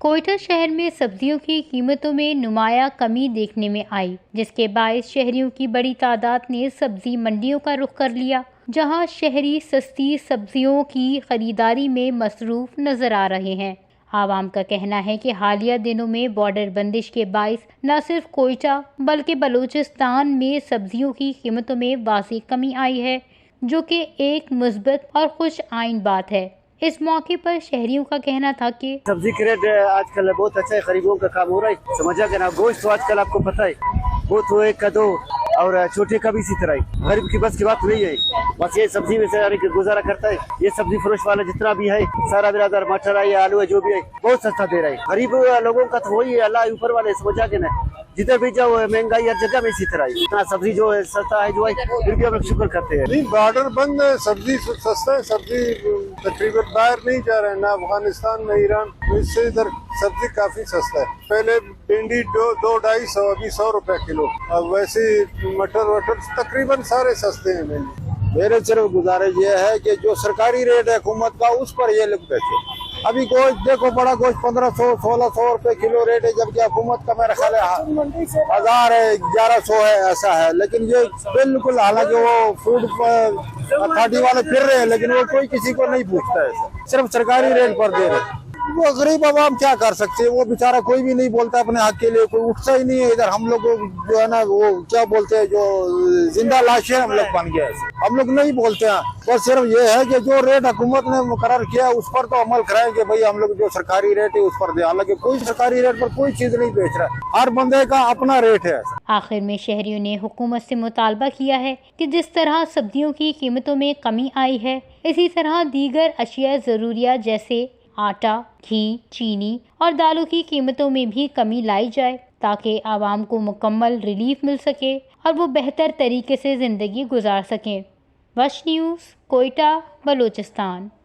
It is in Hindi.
कोयटा शहर में सब्जियों की कीमतों में नुमाया कमी देखने में आई, जिसके बायस शहरियों की बड़ी तादाद ने सब्जी मंडियों का रुख कर लिया, जहां शहरी सस्ती सब्जियों की खरीदारी में मसरूफ नजर आ रहे हैं। आवाम का कहना है कि हालिया दिनों में बॉर्डर बंदिश के बायस न सिर्फ कोयटा बल्कि बलूचिस्तान में सब्जियों की कीमतों में वाज़ेह कमी आई है, जो कि एक मुस्बत और खुश आइन बात है। इस मौके पर शहरियों का कहना था कि सब्जी के रेट आजकल बहुत अच्छा है, गरीबों का काम हो रहा है। समझा के ना, गोश्त तो आजकल आपको पता है वो तो एक का दो और छोटे का भी इसी तरह है। गरीब की बस की बात नहीं है। बस ये सब्जी में से गुजारा करता है। ये सब्जी फरोश वाला जितना भी है, सारा बिरादर मटर है या आलू है, जो भी है बहुत सस्ता दे रहा है। गरीब लोगों का तो वही है, अल्लाह ऊपर वाले समझा के ना, जिधर भी जाओ महंगाई हर जगह में इसी तरह है। इतना सब्जी जो है सस्ता है, जो है फिर भी हम लोग शुक्र करते हैं। नहीं, बॉर्डर बंद है, सब्जी सस्ता है। सब्जी तकरीबन बाहर नहीं जा रहे हैं, ना अफगानिस्तान ना ईरान, इससे इधर सब्जी काफी सस्ता है। पहले भिंडी 2-2-250 अभी 100 रुपए किलो। अब वैसे मटर वटर तकरीबन सारे सस्ते हैं। मेरे सिर्फ गुजारिश ये है कि जो सरकारी रेट है हुकूमत का, उस पर ये लोग बेचे। अभी गोश्त देखो, बड़ा गोश्त 1500-1600 रुपए किलो रेट है, जबकि हुकूमत का मेरा ख्याल है 1000 है, 1100 है, ऐसा है। लेकिन ये बिल्कुल, हालांकि वो फूड अथॉरिटी वाले फिर रहे हैं, लेकिन वो कोई किसी को नहीं पूछता है, सिर्फ सरकारी रेट पर दे रहे। वो गरीब आवाम क्या कर सकते हैं, वो बेचारा कोई भी नहीं बोलता अपने हक के लिए, कोई उठता ही नहीं है। इधर हम लोग जो है ना, वो क्या बोलते हैं, जो जिंदा लाश है हम लोग बन गए, हम लोग नहीं बोलते हैं। बस सिर्फ ये है कि जो रेट हुकूमत ने मुकर्रर किया उस पर तो अमल कराएं कि भाई हम लोग जो सरकारी रेट है उस पर दे। हालांकि कोई सरकारी रेट पर कोई चीज नहीं बेच रहा है, हर बंदे का अपना रेट है। आखिर में शहरियों ने हुकूमत से मुतालबा किया है कि जिस तरह सब्जियों की कीमतों में कमी आई है, इसी तरह दीगर अशिया जरूरिया जैसे आटा, घी, चीनी और दालों की कीमतों में भी कमी लाई जाए, ताकि आवाम को मुकम्मल रिलीफ मिल सके और वो बेहतर तरीके से ज़िंदगी गुजार सकें। वश न्यूज़, कोयटा, बलूचिस्तान।